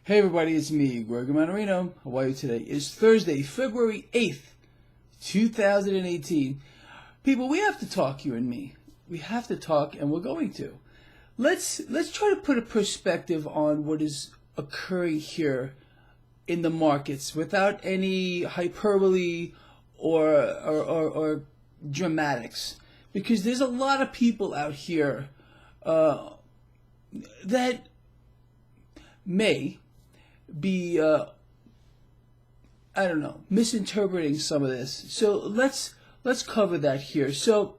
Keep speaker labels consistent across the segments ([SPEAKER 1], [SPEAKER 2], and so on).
[SPEAKER 1] Hey everybody, it's me, Gregory Mannarino. How are you today? It's Thursday, February 8th, 2018. People, we have to talk, you and me. We have to talk, and we're going to. Let's try to put a perspective on what is occurring here in the markets without any hyperbole or dramatics. Because there's a lot of people out here that may be, misinterpreting some of this. So let's cover that here. So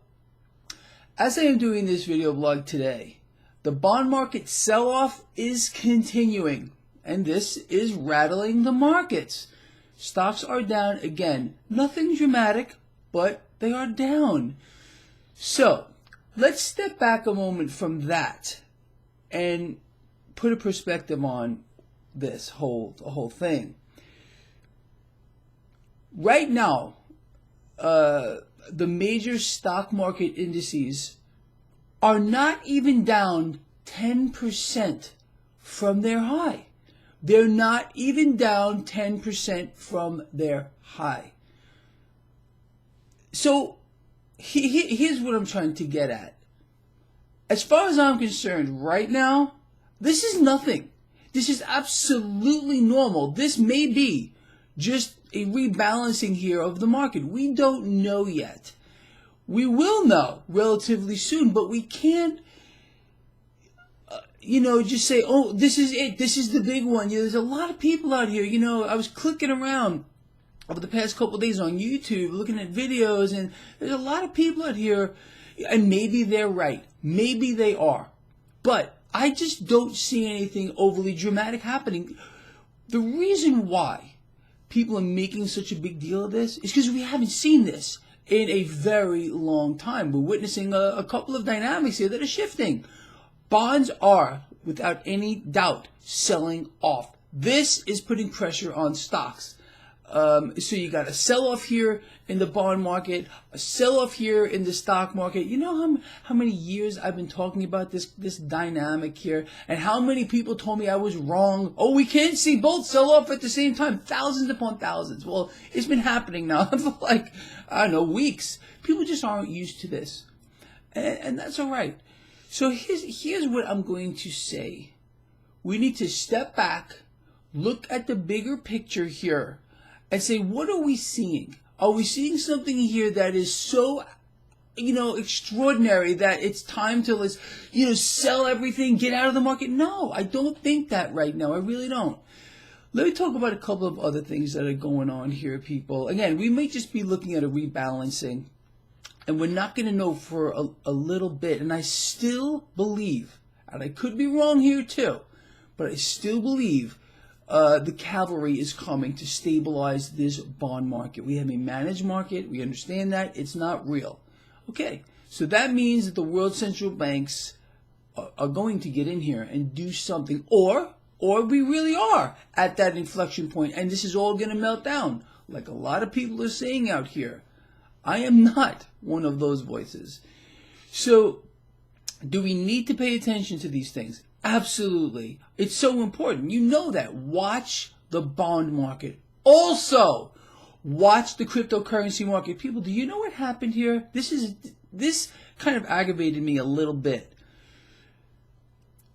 [SPEAKER 1] as I am doing this video blog today, the bond market sell-off is continuing, and this is rattling the markets. Stocks are down again. Nothing dramatic, but they are down. So let's step back a moment from that and put a perspective on this whole thing. Right now, the major stock market indices are not even down 10% from their high. They're not even down 10% from their high. So here's what I'm trying to get at. As far as I'm concerned, right now, this is nothing. This is absolutely normal. This may be just a rebalancing here of the market. We don't know yet. We will know relatively soon, but we can't, just say, oh, this is it. This is the big one. There's a lot of people out here. I was clicking around over the past couple of days on YouTube, looking at videos, and there's a lot of people out here, and maybe they're right. Maybe they are. But I just don't see anything overly dramatic happening. The reason why people are making such a big deal of this is because we haven't seen this in a very long time. We're witnessing a couple of dynamics here that are shifting. Bonds are, without any doubt, selling off. This is putting pressure on stocks. So you got a sell-off here in the bond market, a sell-off here in the stock market. You know how many years I've been talking about this dynamic here, and how many people told me I was wrong. Oh, we can't see both sell off at the same time, thousands upon thousands. Well, it's been happening now for weeks. People just aren't used to this, and that's all right. So here's what I'm going to say. We need to step back, look at the bigger picture here, and say, what are we seeing? Are we seeing something here that is so, extraordinary that it's time to, let's, sell everything, get out of the market? No, I don't think that right now. I really don't. Let me talk about a couple of other things that are going on here, people. Again, we may just be looking at a rebalancing, and we're not going to know for a little bit. And I still believe, and I could be wrong here too, but I still believe the cavalry is coming to stabilize this bond market. We have a managed market. We understand that. It's not real. Okay, so that means that the world central banks are going to get in here and do something, or we really are at that inflection point, and this is all going to melt down, like a lot of people are saying out here. I am not one of those voices. So, do we need to pay attention to these things? Absolutely. It's so important. You know that. Watch the bond market. Also, watch the cryptocurrency market. People, do you know what happened here? This kind of aggravated me a little bit.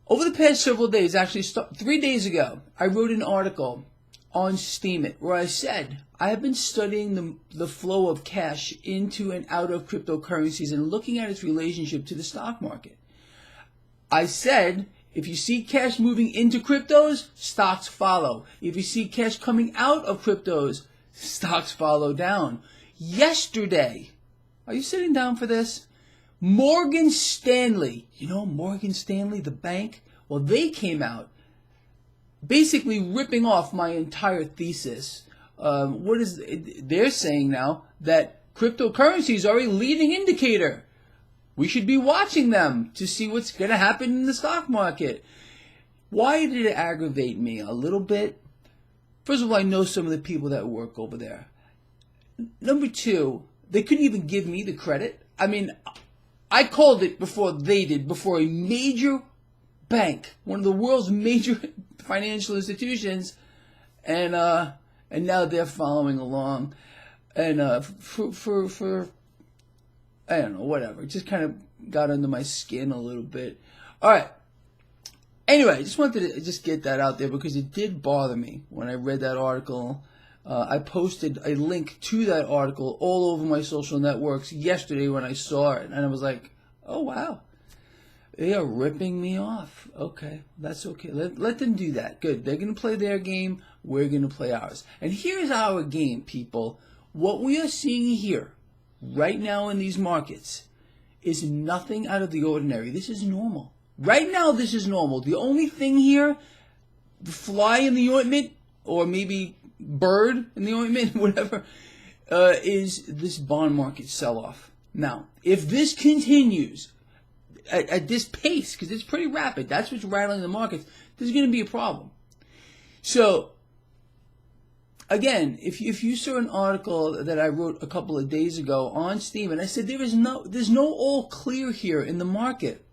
[SPEAKER 1] Over the past several days, actually 3 days ago, I wrote an article on Steemit where I said, I have been studying the flow of cash into and out of cryptocurrencies and looking at its relationship to the stock market. I said, if you see cash moving into cryptos, stocks follow. If you see cash coming out of cryptos, stocks follow down. Yesterday, are you sitting down for this? Morgan Stanley, Morgan Stanley, the bank? Well, they came out basically ripping off my entire thesis. They're saying now that cryptocurrencies are a leading indicator. We should be watching them to see what's going to happen in the stock market. Why did it aggravate me a little bit? First of all, I know some of the people that work over there. Number two, they couldn't even give me the credit. I mean, I called it before they did, before a major bank, one of the world's major financial institutions, and now they're following along, and for I don't know, whatever. It just kind of got under my skin a little bit. All right. Anyway, I just wanted to just get that out there because it did bother me when I read that article. I posted a link to that article all over my social networks yesterday when I saw it, and I was like, oh, wow. They are ripping me off. Okay, that's okay. Let them do that. Good. They're going to play their game. We're going to play ours. And here's our game, people. What we are seeing here right now in these markets is nothing out of the ordinary. This is normal. Right now, this is normal. The only thing here, the fly in the ointment, or maybe bird in the ointment, whatever, is this bond market sell-off. Now, if this continues at this pace, because it's pretty rapid, that's what's rattling the markets, there's going to be a problem. So, again, if you saw an article that I wrote a couple of days ago on Steam, and I said there's no all clear here in the market.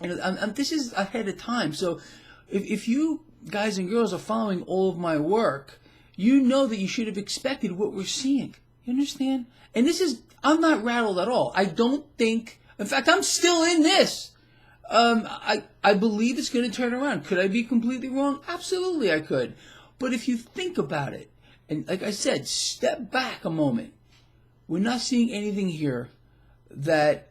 [SPEAKER 1] And this is ahead of time. So if you guys and girls are following all of my work, you know that you should have expected what we're seeing. You understand? And I'm not rattled at all. I don't think, in fact, I'm still in this. I believe it's going to turn around. Could I be completely wrong? Absolutely I could. But if you think about it, and like I said, step back a moment. We're not seeing anything here that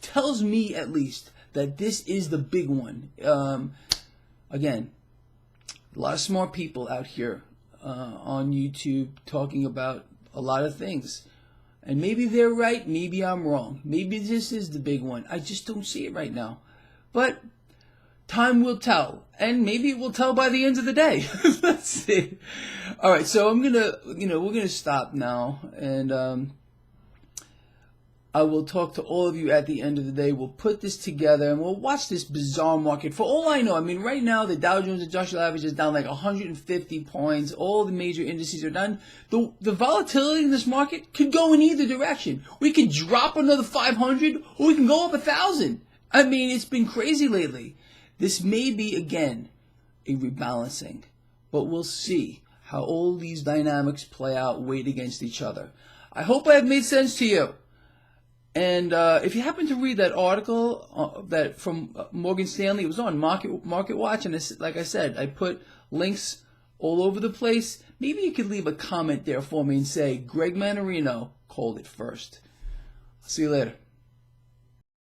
[SPEAKER 1] tells me, at least, that this is the big one. Again, a lot of smart people out here on YouTube talking about a lot of things. And maybe they're right, maybe I'm wrong. Maybe this is the big one. I just don't see it right now. But time will tell. And maybe it will tell by the end of the day. Let's see. All right, so we're going to stop now. And I will talk to all of you at the end of the day. We'll put this together and we'll watch this bizarre market. For all I know, I mean, right now the Dow Jones Industrial Average is down like 150 points. All the major indices are down. The volatility in this market could go in either direction. We could drop another 500 or we can go up 1,000. I mean, it's been crazy lately. This may be, again, a rebalancing. But we'll see how all these dynamics play out, weighed against each other. I hope I have made sense to you. And if you happen to read that article that from Morgan Stanley, it was on Market Watch, and like I said, I put links all over the place. Maybe you could leave a comment there for me and say, Greg Mannarino called it first. See you later.